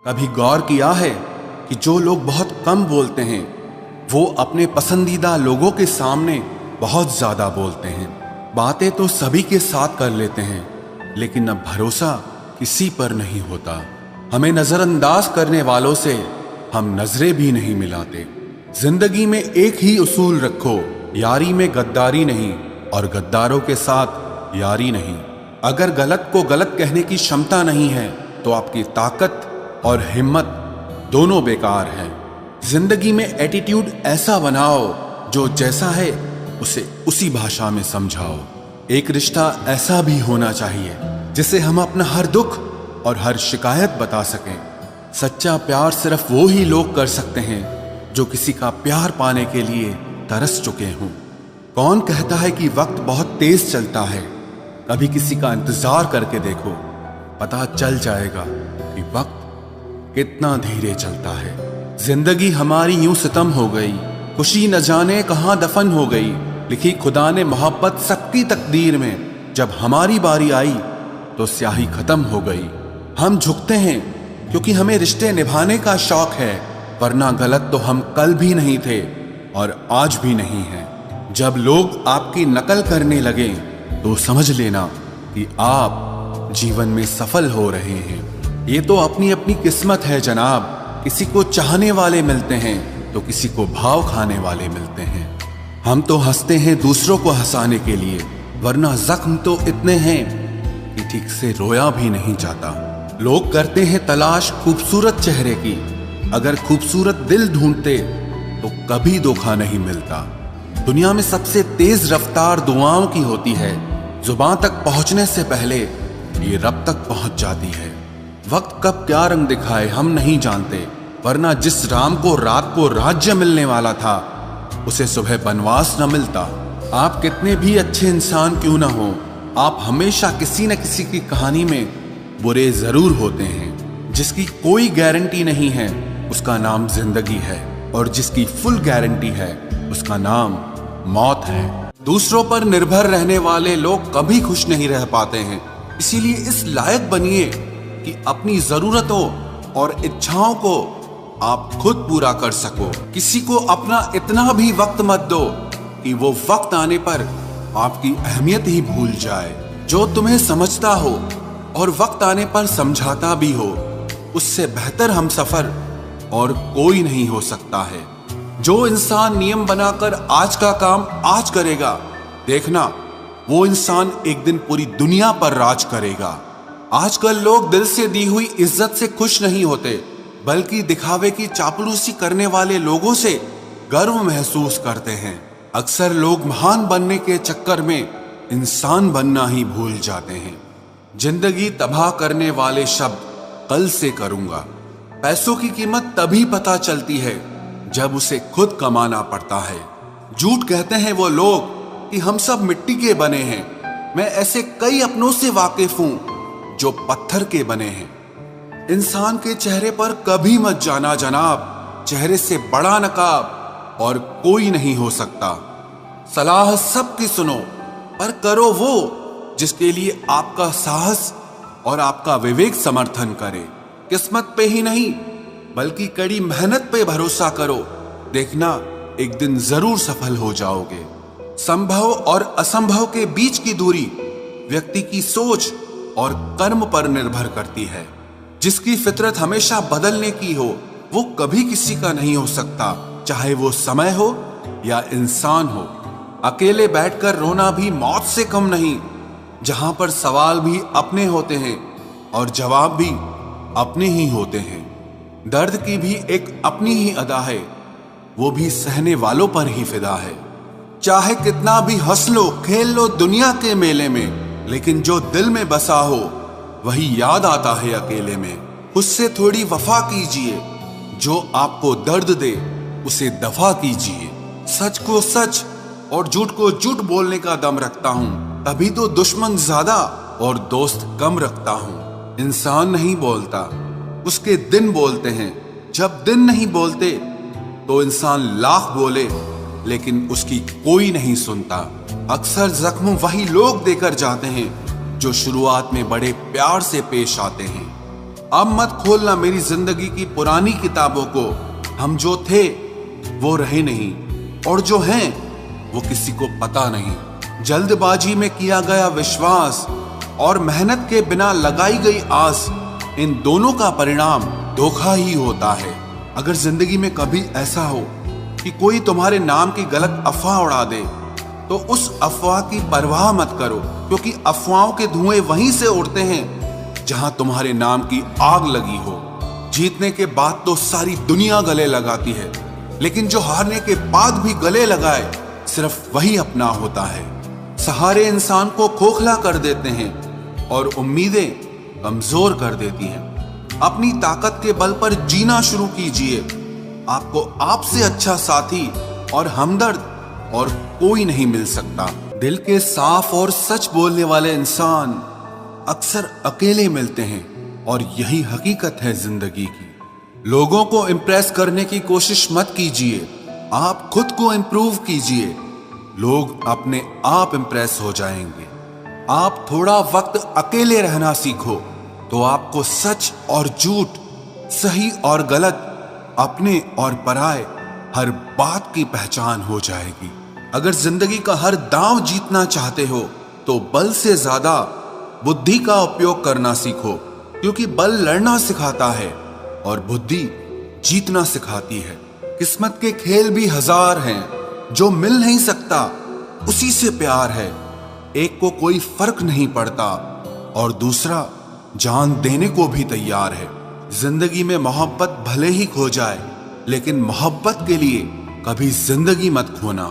कभी गौर किया है कि जो लोग बहुत कम बोलते हैं वो अपने पसंदीदा लोगों के सामने बहुत ज्यादा बोलते हैं। बातें तो सभी के साथ कर लेते हैं, लेकिन अब भरोसा किसी पर नहीं होता। हमें नजरअंदाज करने वालों से हम नजरें भी नहीं मिलाते। जिंदगी में एक ही उसूल रखो, यारी में गद्दारी नहीं और गद्दारों के साथ यारी नहीं। अगर गलत को गलत कहने की क्षमता नहीं है तो आपकी ताकत और हिम्मत दोनों बेकार है। जिंदगी में एटीट्यूड ऐसा बनाओ जो जैसा है उसे उसी भाषा में समझाओ। एक रिश्ता ऐसा भी होना चाहिए जिसे हम अपना हर दुख और हर शिकायत बता सकें। सच्चा प्यार सिर्फ वो ही लोग कर सकते हैं जो किसी का प्यार पाने के लिए तरस चुके हों। कौन कहता है कि वक्त बहुत तेज चलता है? कभी किसी का इंतजार करके देखो, पता चल जाएगा कि वक्त कितना धीरे चलता है। जिंदगी हमारी यूं सितम हो गई, खुशी न जाने कहां दफन हो गई। लिखी खुदा ने मोहब्बत सबकी तकदीर में, जब हमारी बारी आई तो स्याही खत्म हो गई। हम झुकते हैं क्योंकि हमें रिश्ते निभाने का शौक है, वरना गलत तो हम कल भी नहीं थे और आज भी नहीं हैं। जब लोग आपकी नकल करने लगे तो समझ लेना कि आप जीवन में सफल हो रहे हैं। ये तो अपनी अपनी किस्मत है जनाब। किसी को चाहने वाले मिलते हैं तो किसी को भाव खाने वाले मिलते हैं। हम तो हंसते हैं दूसरों को हंसाने के लिए, वरना जख्म तो इतने हैं कि ठीक से रोया भी नहीं जाता। लोग करते हैं तलाश खूबसूरत चेहरे की, अगर खूबसूरत दिल ढूंढते तो कभी धोखा नहीं मिलता। दुनिया में सबसे तेज रफ्तार दुआओं की होती है। जुबान तक पहुंचने से पहले ये रब तक पहुंच जाती है। वक्त कब क्या रंग दिखाए हम नहीं जानते, वरना जिस राम को रात को राज्य मिलने वाला था उसे सुबह बनवास न मिलता। आप कितने भी अच्छे इंसान क्यों ना हो, आप हमेशा किसी न किसी की कहानी में बुरे जरूर होते हैं। जिसकी कोई गारंटी नहीं है उसका नाम जिंदगी है, और जिसकी फुल गारंटी है उसका नाम मौत है। दूसरों पर निर्भर रहने वाले लोग कभी खुश नहीं रह पाते हैं। इसीलिए इस लायक बनिए कि अपनी जरूरतों और इच्छाओं को आप खुद पूरा कर सको। किसी को अपना इतना भी वक्त मत दो कि वो वक्त आने पर आपकी अहमियत ही भूल जाए। जो तुम्हें समझता हो और वक्त आने पर समझाता भी हो, उससे बेहतर हम सफर और कोई नहीं हो सकता है। जो इंसान नियम बनाकर आज का काम आज करेगा, देखना वो इंसान एक दिन पूरी दुनिया पर राज करेगा। आजकल लोग दिल से दी हुई इज्जत से खुश नहीं होते, बल्कि दिखावे की चापलूसी करने वाले लोगों से गर्व महसूस करते हैं। अक्सर लोग महान बनने के चक्कर में इंसान बनना ही भूल जाते हैं। जिंदगी तबाह करने वाले शब्द कल से करूंगा। पैसों की कीमत तभी पता चलती है जब उसे खुद कमाना पड़ता है। झूठ कहते हैं वो लोग कि हम सब मिट्टी के बने हैं। मैं ऐसे कई अपनों से वाकिफ हूं जो पत्थर के बने हैं। इंसान के चेहरे पर कभी मत जाना जनाब, चेहरे से बड़ा नकाब और कोई नहीं हो सकता। सलाह सबकी सुनो, पर करो वो जिसके लिए आपका साहस और आपका विवेक समर्थन करे। किस्मत पे ही नहीं बल्कि कड़ी मेहनत पे भरोसा करो, देखना एक दिन जरूर सफल हो जाओगे। संभव और असंभव के बीच की दूरी व्यक्ति की सोच और कर्म पर निर्भर करती है। जिसकी फितरत हमेशा बदलने की हो वो कभी किसी का नहीं हो सकता, चाहे वो समय हो या इंसान हो। अकेले बैठकर रोना भी मौत से कम नहीं, जहां पर सवाल भी अपने होते हैं और जवाब भी अपने ही होते हैं। दर्द की भी एक अपनी ही अदा है, वो भी सहने वालों पर ही फिदा है। चाहे कितना भी हंस लो खेल लो दुनिया के मेले में, लेकिन जो दिल में बसा हो वही याद आता है अकेले में। उससे थोड़ी वफा कीजिए, जो आपको दर्द दे उसे दफा कीजिए। सच को सच और झूठ को झूठ बोलने का दम रखता हूँ, तभी तो दुश्मन ज्यादा और दोस्त कम रखता हूँ। इंसान नहीं बोलता, उसके दिन बोलते हैं। जब दिन नहीं बोलते तो इंसान लाख बोले लेकिन उसकी कोई नहीं सुनता। अक्सर जख्म वही लोग देकर जाते हैं जो शुरुआत में बड़े प्यार से पेश आते हैं। अब मत खोलना मेरी जिंदगी की पुरानी किताबों को। हम जो थे वो रहे नहीं, और जो हैं वो किसी को पता नहीं। जल्दबाजी में किया गया विश्वास और मेहनत के बिना लगाई गई आस, इन दोनों का परिणाम धोखा ही होता है। अगर जिंदगी में कभी ऐसा हो कि कोई तुम्हारे नाम की गलत अफवाह उड़ा दे, तो उस अफवाह की परवाह मत करो, क्योंकि अफवाहों के धुएं वहीं से उड़ते हैं जहां तुम्हारे नाम की आग लगी हो। जीतने के बाद तो सारी दुनिया गले लगाती है, लेकिन जो हारने के बाद भी गले लगाए, सिर्फ वही अपना होता है। सहारे इंसान को खोखला कर देते हैं और उम्मीदें कमजोर कर देती हैं। अपनी ताकत के बल पर जीना शुरू कीजिए। आपको आपसे अच्छा साथी और हमदर्द और कोई नहीं मिल सकता। दिल के साफ और सच बोलने वाले इंसान अक्सर अकेले मिलते हैं, और यही हकीकत है जिंदगी की। लोगों को इम्प्रेस करने की कोशिश मत कीजिए, आप खुद को इम्प्रूव कीजिए। लोग अपने आप इम्प्रेस हो जाएंगे। आप थोड़ा वक्त अकेले रहना सीखो, तो आपको सच और झूठ, सही और गलत, अपने और पराये हर बात की पहचान हो जाएगी। अगर जिंदगी का हर दांव जीतना चाहते हो, तो बल से ज्यादा बुद्धि का उपयोग करना सीखो, क्योंकि बल लड़ना सिखाता है और बुद्धि जीतना सिखाती है। किस्मत के खेल भी हजार हैं, जो मिल नहीं सकता उसी से प्यार है। एक को कोई फर्क नहीं पड़ता और दूसरा जान देने को भी तैयार है। जिंदगी में मोहब्बत भले ही खो जाए, लेकिन मोहब्बत के लिए कभी जिंदगी मत खोना।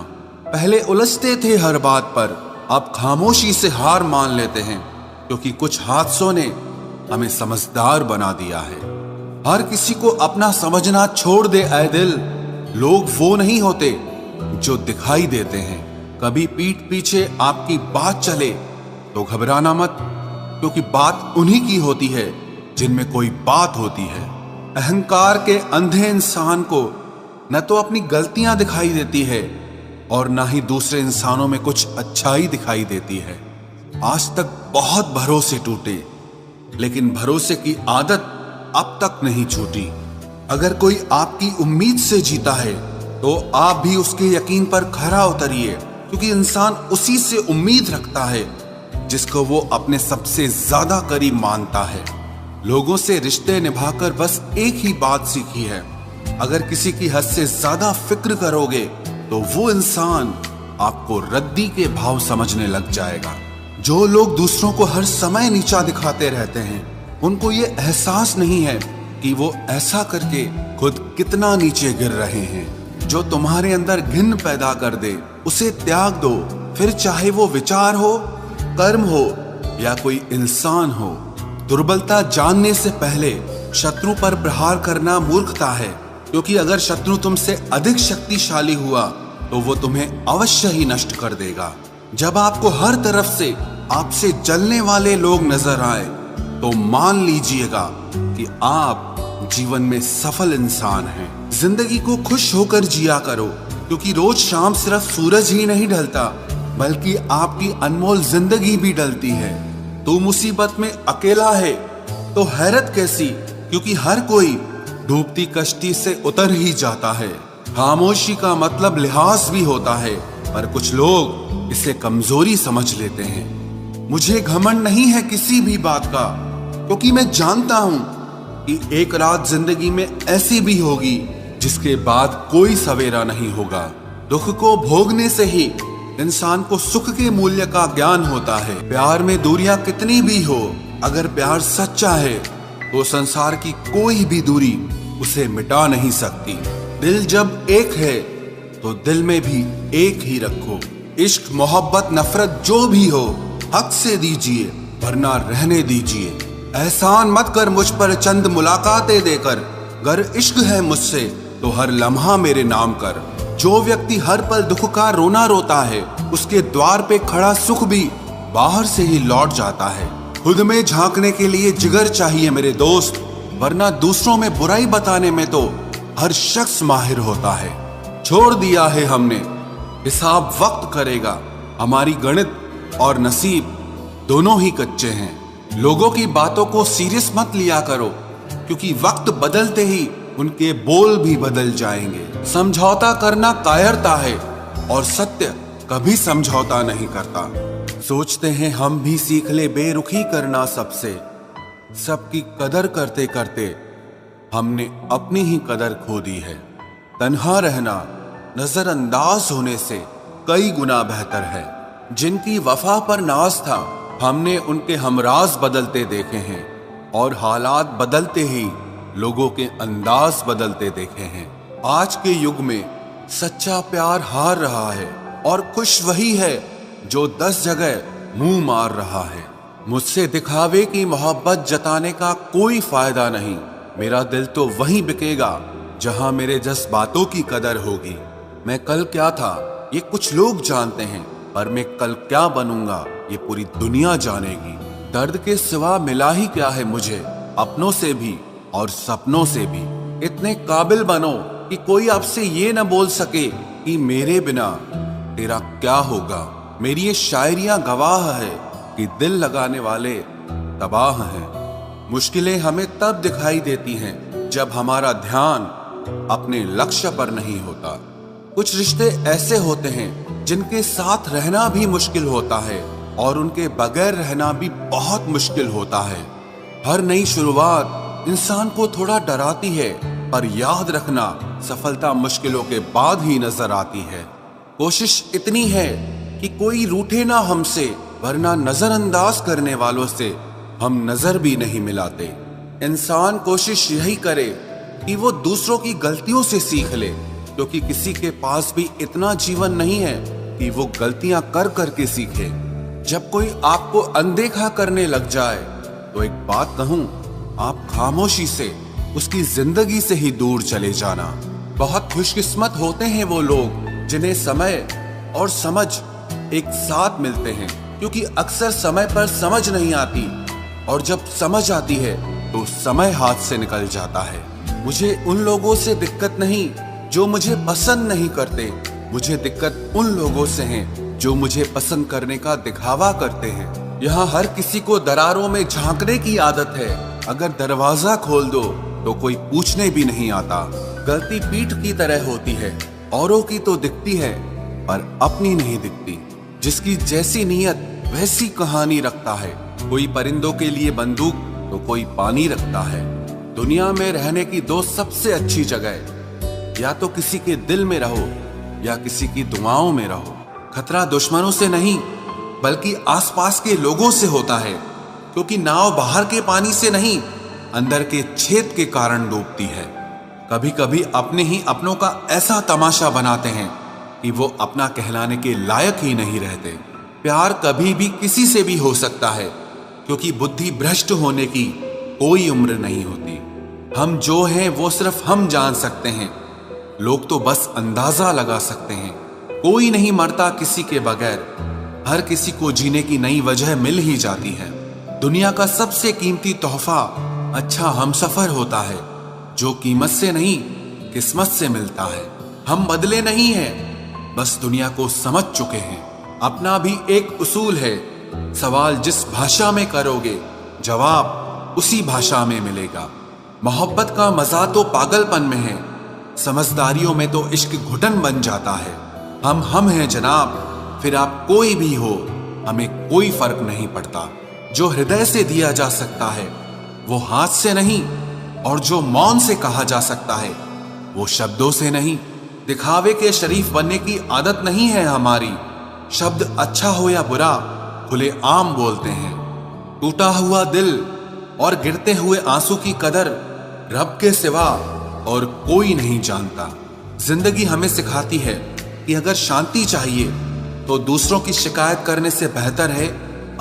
पहले उलझते थे हर बात पर, अब खामोशी से हार मान लेते हैं, क्योंकि कुछ हादसों ने हमें समझदार बना दिया है। हर किसी को अपना समझना छोड़ दे ऐ दिल। लोग वो नहीं होते जो दिखाई देते हैं। कभी पीठ पीछे आपकी बात चले तो घबराना मत, क्योंकि बात उन्हीं की होती है जिनमें कोई बात होती है। अहंकार के अंधे इंसान को न तो अपनी गलतियां दिखाई देती है और न ही दूसरे इंसानों में कुछ अच्छाई दिखाई देती है। आज तक बहुत भरोसे टूटे, लेकिन भरोसे की आदत अब तक नहीं छूटी। अगर कोई आपकी उम्मीद से जीता है, तो आप भी उसके यकीन पर खरा उतरिए, क्योंकि इंसान उसी से उम्मीद रखता है जिसको वो अपने सबसे ज्यादा करीब मानता है। लोगों से रिश्ते निभाकर बस एक ही बात सीखी है, अगर किसी की हद से ज्यादा फिक्र करोगे तो वो इंसान आपको रद्दी के भाव समझने लग जाएगा। जो लोग दूसरों को हर समय नीचा दिखाते रहते हैं, उनको ये एहसास नहीं है कि वो ऐसा करके खुद कितना नीचे गिर रहे हैं। जो तुम्हारे अंदर घिन पैदा कर दे, उसे त्याग दो, फिर चाहे वो विचार हो, कर्म हो या कोई इंसान हो। दुर्बलता जानने से पहले शत्रु पर प्रहार करना मूर्खता है, क्योंकि अगर शत्रु तुमसे अधिक शक्तिशाली हुआ तो वो तुम्हें अवश्य ही नष्ट कर देगा। जब आपको हर तरफ से आपसे जलने वाले लोग नजर आए, तो मान लीजिएगा कि आप जीवन में सफल इंसान हैं। जिंदगी को खुश होकर जिया करो, क्योंकि रोज शाम सिर्फ सूरज ही नहीं ढलता, बल्कि आपकी अनमोल जिंदगी भी ढलती है। तू मुसीबत में अकेला है तो हैरत कैसी, क्योंकि हर कोई डूबती कश्ती से उतर ही जाता है। खामोशी का मतलब लिहाज भी होता है, पर कुछ लोग इसे कमजोरी समझ लेते हैं। मुझे घमंड नहीं है किसी भी बात का, क्योंकि मैं जानता हूं कि एक रात जिंदगी में ऐसी भी होगी जिसके बाद कोई सवेरा नहीं होगा। दुख को भोगने से ही इंसान को सुख के मूल्य का ज्ञान होता है। प्यार में दूरियां कितनी भी हो, अगर प्यार सच्चा है तो संसार की कोई भी दूरी उसे मिटा नहीं सकती। दिल जब एक है तो दिल में भी एक ही रखो। इश्क मोहब्बत नफरत जो भी हो, हक से दीजिए वरना रहने दीजिए। एहसान मत कर मुझ पर चंद मुलाकातें देकर, गर इश्क है मुझसे तो हर लम्हा मेरे नाम कर। जो व्यक्ति हर पल दुख का रोना रोता है, उसके द्वार पे खड़ा सुख भी बाहर से ही लौट जाता है। खुद में झांकने के लिए जिगर चाहिए मेरे दोस्त, वरना दूसरों में बुराई बताने में तो हर शख्स माहिर होता है। छोड़ दिया है हमने, हिसाब वक्त करेगा। हमारी गणित और नसीब दोनों ही कच्चे हैं। लोगों की बातों को सीरियस मत लिया करो, क्योंकि वक्त बदलते ही उनके बोल भी बदल जाएंगे। समझौता करना कायरता है और सत्य कभी समझौता नहीं करता। सोचते हैं हम भी सीख ले बेरुखी करना सबसे, सबकी कदर करते करते हमने अपनी ही कदर खो दी है। तन्हा रहना नजरअंदाज होने से कई गुना बेहतर है। जिनकी वफा पर नाज था हमने उनके हमराज बदलते देखे हैं, और हालात बदलते ही लोगों के अंदाज बदलते देखे हैं। आज के युग में सच्चा प्यार हार रहा है और खुश वही है जो 10 जगह मुंह मार रहा है। मुझसे दिखावे की मोहब्बत जताने का कोई फायदा नहीं। मेरा दिल तो वहीं बिकेगा जहां मेरे जज्बातों की कदर होगी। मैं कल क्या था ये कुछ लोग जानते हैं, पर मैं कल क्या बनूंगा ये पूरी दुनिया जानेगी। दर्द के सिवा मिला ही क्या है मुझे, अपनों से भी और सपनों से भी। इतने काबिल बनो कि कोई आपसे ये न बोल सके कि मेरे बिना तेरा क्या होगा। मेरी ये शायरियां गवाह है कि दिल लगाने वाले तबाह हैं। मुश्किलें हमें तब दिखाई देती हैं जब हमारा ध्यान अपने लक्ष्य पर नहीं होता। कुछ रिश्ते ऐसे होते हैं जिनके साथ रहना भी मुश्किल होता है और उनके बगैर रहना भी बहुत मुश्किल होता है। हर नई शुरुआत इंसान को थोड़ा डराती है, पर याद रखना सफलता मुश्किलों के बाद ही नजर आती है। कोशिश इतनी है कि कोई रूठे ना हमसे, वरना नजरअंदाज करने वालों से हम नजर भी नहीं मिलाते। इंसान कोशिश यही करे कि वो दूसरों की गलतियों से सीख ले, क्योंकि किसी के पास भी इतना जीवन नहीं है कि वो गलतियां कर करके सीखे। जब कोई आपको अनदेखा करने लग जाए तो एक बात कहूं, आप खामोशी से उसकी जिंदगी से ही दूर चले जाना। बहुत खुशकिस्मत होते हैं वो लोग जिन्हें समय और समझ एक साथ मिलते हैं, क्योंकि अक्सर समय पर समझ नहीं आती और जब समझ आती है तो समय हाथ से निकल जाता है। मुझे उन लोगों से दिक्कत नहीं जो मुझे पसंद नहीं करते, मुझे दिक्कत उन लोगों से है जो मुझे पसंद करने का दिखावा करते हैं। यहाँ हर किसी को दरारों में झांकने की आदत है। अगर दरवाजा खोल दो तो कोई पूछने भी नहीं आता। गलती पीठ की तरह होती है, औरों की तो दिखती है पर अपनी नहीं दिखती। जिसकी जैसी नीयत वैसी कहानी रखता है। कोई परिंदों के लिए बंदूक तो कोई पानी रखता है। दुनिया में रहने की 2 सबसे अच्छी जगह, या तो किसी के दिल में रहो या किसी की दुआओं में रहो। खतरा दुश्मनों से नहीं बल्कि आसपास के लोगों से होता है, क्योंकि नाव बाहर के पानी से नहीं अंदर के छेद के कारण डूबती है। कभी कभी अपने ही अपनों का ऐसा तमाशा बनाते हैं कि वो अपना कहलाने के लायक ही नहीं रहते। प्यार कभी भी किसी से भी हो सकता है, क्योंकि बुद्धि भ्रष्ट होने की कोई उम्र नहीं होती। हम जो हैं वो सिर्फ हम जान सकते हैं, लोग तो बस अंदाजा लगा सकते हैं। कोई नहीं मरता किसी के बगैर, हर किसी को जीने की नई वजह मिल ही जाती है। दुनिया का सबसे कीमती तोहफा अच्छा हमसफर होता है, जो कीमत से नहीं किस्मत से मिलता है। हम बदले नहीं हैं, बस दुनिया को समझ चुके हैं। अपना भी एक उसूल है, सवाल जिस भाषा में करोगे जवाब उसी भाषा में मिलेगा। मोहब्बत का मजा तो पागलपन में है, समझदारियों में तो इश्क घुटन बन जाता है। हम हैं जनाब, फिर आप कोई भी हो, हमें कोई फर्क नहीं पड़ता। जो हृदय से दिया जा सकता है वो हाथ से नहीं, और जो मौन से कहा जा सकता है वो शब्दों से नहीं। दिखावे के शरीफ बनने की आदत नहीं है हमारी। शब्द अच्छा हो या बुरा खुले आम बोलते हैं। टूटा हुआ दिल और गिरते हुए आंसू की कदर रब के सिवा और कोई नहीं जानता। जिंदगी हमें सिखाती है कि अगर शांति चाहिए तो दूसरों की शिकायत करने से बेहतर है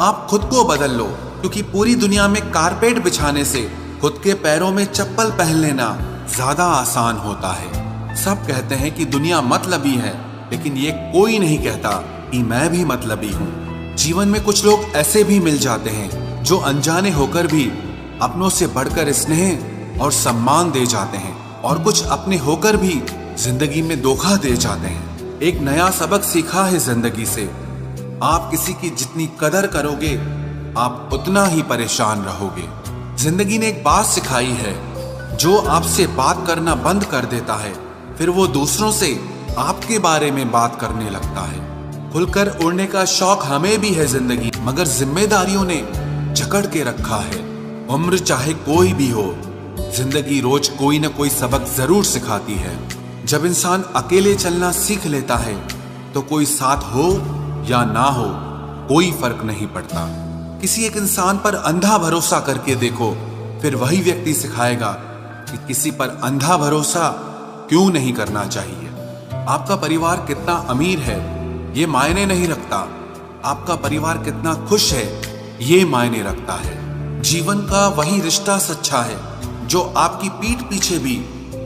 आप खुद को बदल लो, क्योंकि पूरी दुनिया में कारपेट बिछाने से खुद के पैरों में चप्पल पहन लेना ज्यादा आसान होता है। सब कहते हैं कि दुनिया मतलबी है, लेकिन ये कोई नहीं कहता कि मैं भी मतलबी हूँ। जीवन में कुछ लोग ऐसे भी मिल जाते हैं जो अनजाने होकर भी अपनों से बढ़कर स्नेह और सम्मान दे जाते हैं, और कुछ अपने होकर भी जिंदगी में धोखा दे जाते हैं। एक नया सबक सीखा है जिंदगी से, आप किसी की जितनी कदर करोगे आप उतना ही परेशान रहोगे। जिंदगी ने एक बात सिखाई है, जो आपसे बात करना बंद कर देता है, फिर वो दूसरों से आपके बारे में बात करने लगता है। खुलकर उड़ने का शौक हमें भी है जिंदगी, मगर जिम्मेदारियों ने जकड़ के रखा है। उम्र चाहे कोई भी हो, जिंदगी रोज कोई न कोई सबक जरूर सिखाती है। जब इंसान अकेले चलना सीख लेता है तो कोई साथ हो या ना हो कोई फर्क नहीं पड़ता। किसी एक इंसान पर अंधा भरोसा करके देखो, फिर वही व्यक्ति सिखाएगा कि किसी पर अंधा भरोसा क्यों नहीं करना चाहिए। आपका परिवार कितना अमीर है ये मायने नहीं रखता, आपका परिवार कितना खुश है ये मायने रखता है। जीवन का वही रिश्ता सच्चा है जो आपकी पीठ पीछे भी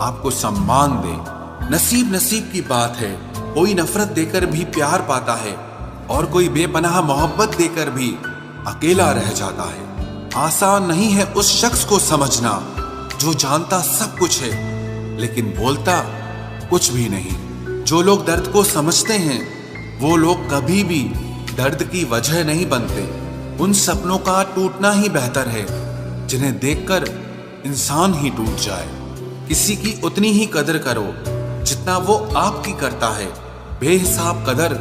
आपको सम्मान दे। नसीब नसीब की बात है, कोई नफरत देकर भी प्यार पाता है और कोई बेपनाह मोहब्बत देकर भी अकेला रह जाता है। आसान नहीं है उस शख्स को समझना जो जानता सब कुछ है लेकिन बोलता कुछ भी नहीं। जो लोग दर्द को समझते हैं वो लोग कभी भी दर्द की वजह नहीं बनते। उन सपनों का टूटना ही बेहतर है जिन्हें देखकर इंसान ही टूट जाए। किसी की उतनी ही कदर करो जितना वो आपकी करता है। बेहिसाब कदर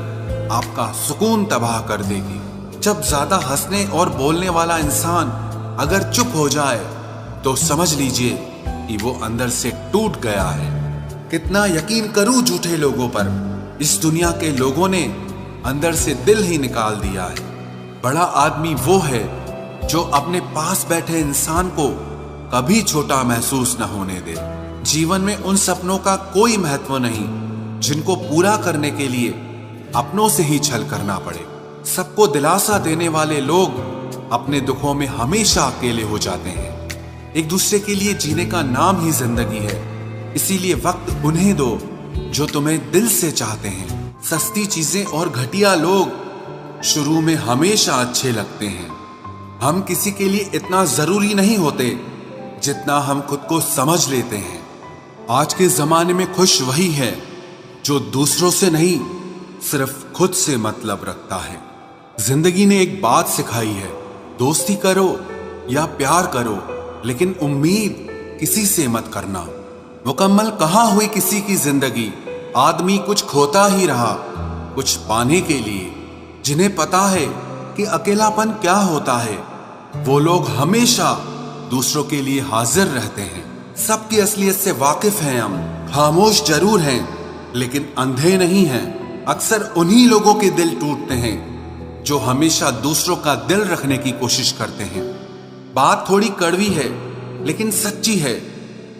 आपका सुकून तबाह कर देगी। जब ज्यादा हंसने और बोलने वाला इंसान अगर चुप हो जाए तो समझ लीजिए कि वो अंदर से टूट गया है। कितना यकीन करूं झूठे लोगों पर, इस दुनिया के लोगों ने अंदर से दिल ही निकाल दिया है। बड़ा आदमी वो है जो अपने पास बैठे इंसान को कभी छोटा महसूस न होने दे। जीवन में उन सपनों का कोई महत्व नहीं जिनको पूरा करने के लिए अपनों से ही छल करना पड़े। सबको दिलासा देने वाले लोग अपने दुखों में हमेशा अकेले हो जाते हैं। एक दूसरे के लिए जीने का नाम ही जिंदगी है, इसीलिए वक्त उन्हें दो जो तुम्हें दिल से चाहते हैं। सस्ती चीजें और घटिया लोग शुरू में हमेशा अच्छे लगते हैं। हम किसी के लिए इतना जरूरी नहीं होते जितना हम खुद को समझ लेते हैं। आज के जमाने में खुश वही है जो दूसरों से नहीं सिर्फ खुद से मतलब रखता है। जिंदगी ने एक बात सिखाई है, दोस्ती करो या प्यार करो लेकिन उम्मीद किसी से मत करना। मुकम्मल कहाँ हुई किसी की जिंदगी, आदमी कुछ खोता ही रहा कुछ पाने के लिए। जिन्हें पता है कि अकेलापन क्या होता है वो लोग हमेशा दूसरों के लिए हाजिर रहते हैं। सबकी असलियत से वाकिफ हैं हम, खामोश जरूर हैं लेकिन अंधे नहीं हैं। अक्सर उन्हीं लोगों के दिल टूटते हैं जो हमेशा दूसरों का दिल रखने की कोशिश करते हैं। बात थोड़ी कड़वी है लेकिन सच्ची है।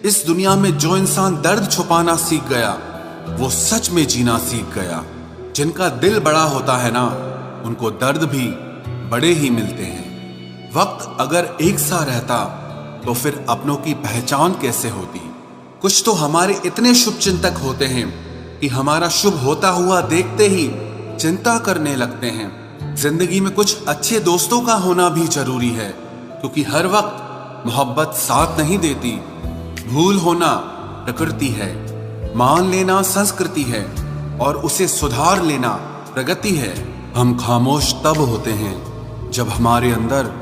इस दुनिया में जो इंसान दर्द छुपाना सीख गया वो सच में जीना सीख गया। जिनका दिल बड़ा होता है ना उनको दर्द भी बड़े ही मिलते हैं। वक्त अगर एक सा रहता तो फिर अपनों की पहचान कैसे होती। कुछ तो हमारे इतने शुभ चिंतक होते हैं कि हमारा शुभ होता हुआ देखते ही चिंता करने लगते हैं। जिंदगी में कुछ अच्छे दोस्तों का होना भी जरूरी है क्योंकि हर वक्त मोहब्बत साथ नहीं देती। भूल होना प्रकृति है, मान लेना संस्कृति है और उसे सुधार लेना प्रगति है। हम खामोश तब होते हैं जब हमारे अंदर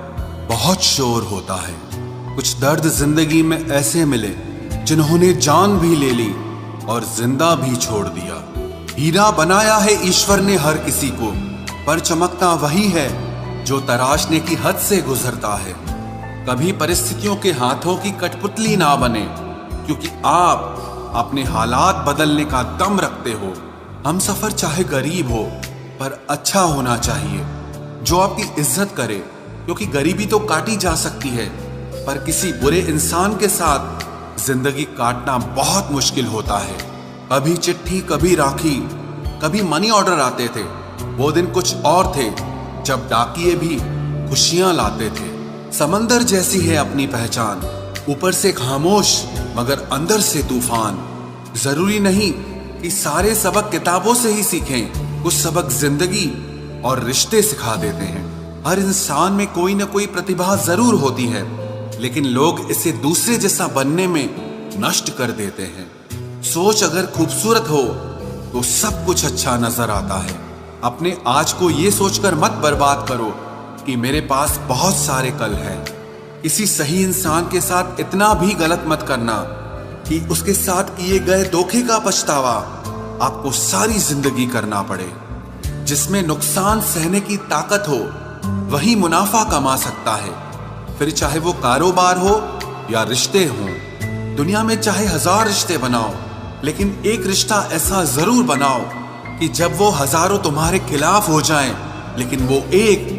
बहुत शोर होता है। कुछ दर्द जिंदगी में ऐसे मिले जिन्होंने जान भी ले ली और जिंदा भी छोड़ दिया। हीरा बनाया है ईश्वर ने हर किसी को, पर चमकता वही है जो तराशने की हद से गुजरता है। कभी परिस्थितियों के हाथों की कठपुतली ना बने क्योंकि आप अपने हालात बदलने का दम रखते हो। हम सफर चाहे गरीब हो पर अच्छा होना चाहिए, जो आपकी इज्जत करे, क्योंकि गरीबी तो काटी जा सकती है पर किसी बुरे इंसान के साथ जिंदगी काटना बहुत मुश्किल होता है। कभी चिट्ठी, कभी राखी, कभी मनी ऑर्डर आते थे। वो दिन कुछ और थे जब डाकिये भी खुशियां लाते थे। समंदर जैसी है अपनी पहचान, ऊपर से खामोश मगर अंदर से तूफान। जरूरी नहीं कि सारे सबक किताबों से ही सीखें, कुछ सबक जिंदगी और रिश्ते सिखा देते हैं। हर इंसान में कोई ना कोई प्रतिभा जरूर होती है लेकिन लोग इसे दूसरे जैसा बनने में नष्ट कर देते हैं। सोच अगर खूबसूरत हो तो सब कुछ अच्छा नजर आता है। अपने आज को ये सोचकर मत बर्बाद करो कि मेरे पास बहुत सारे कल हैं। किसी सही इंसान के साथ इतना भी गलत मत करना कि उसके साथ किए गए धोखे का पछतावा आपको सारी जिंदगी करना पड़े। जिसमें नुकसान सहने की ताकत हो वही मुनाफा कमा सकता है, फिर चाहे वो कारोबार हो या रिश्ते हों। दुनिया में चाहे 1000 रिश्ते बनाओ, लेकिन एक रिश्ता ऐसा जरूर बनाओ कि जब वो हजारों तुम्हारे खिलाफ हो जाएं, लेकिन वो एक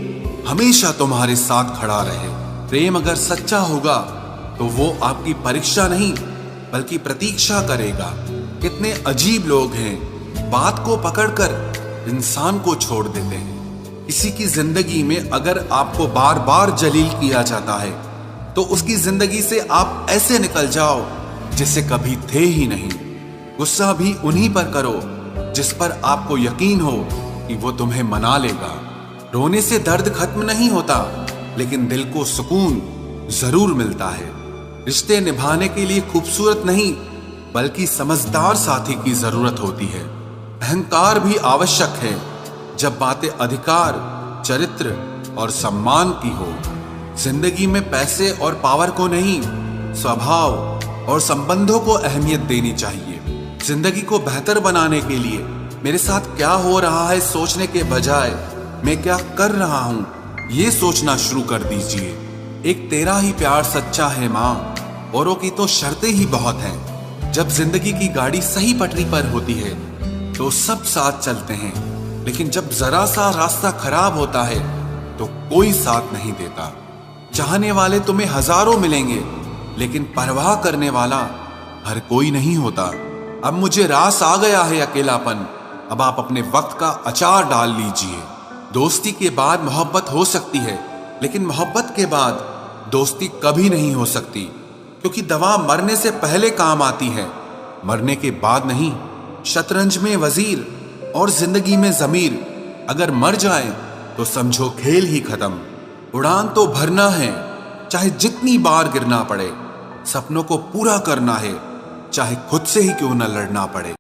हमेशा तुम्हारे साथ खड़ा रहे। प्रेम अगर सच्चा होगा तो वो आपकी परीक्षा नहीं बल्कि प्रतीक्षा करेगा। कितने अजीब लोग हैं, बात को पकड़कर इंसान को छोड़ देते हैं। किसी की जिंदगी में अगर आपको बार बार जलील किया जाता है तो उसकी जिंदगी से आप ऐसे निकल जाओ जिसे कभी थे ही नहीं। गुस्सा भी उन्हीं पर करो जिस पर आपको यकीन हो कि वो तुम्हें मना लेगा। रोने से दर्द खत्म नहीं होता, लेकिन दिल को सुकून जरूर मिलता है। रिश्ते निभाने के लिए खूबसूरत नहीं बल्कि समझदार साथी की जरूरत होती है। अहंकार भी आवश्यक है जब बातें अधिकार, चरित्र और सम्मान की हो। जिंदगी में पैसे और पावर को नहीं, स्वभाव और संबंधों को अहमियत देनी चाहिए। जिंदगी को बेहतर बनाने के लिए मेरे साथ क्या हो रहा है सोचने के बजाय मैं क्या कर रहा हूं ये सोचना शुरू कर दीजिए। एक तेरा ही प्यार सच्चा है माँ, औरों की तो शर्तें ही बहुत हैं। जब जिंदगी की गाड़ी सही पटरी पर होती है तो सब साथ चलते हैं, लेकिन जब जरा सा रास्ता खराब होता है तो कोई साथ नहीं देता। चाहने वाले तुम्हें हजारों मिलेंगे, लेकिन परवाह करने वाला हर कोई नहीं होता। अब मुझे रास आ गया है अकेलापन, अब आप अपने वक्त का अचार डाल लीजिए। दोस्ती के बाद मोहब्बत हो सकती है, लेकिन मोहब्बत के बाद दोस्ती कभी नहीं हो सकती, क्योंकि दवा मरने से पहले काम आती है, मरने के बाद नहीं। शतरंज में वजीर और जिंदगी में जमीर अगर मर जाए तो समझो खेल ही खत्म। उड़ान तो भरना है, चाहे जितनी बार गिरना पड़े। सपनों को पूरा करना है, चाहे खुद से ही क्यों न लड़ना पड़े।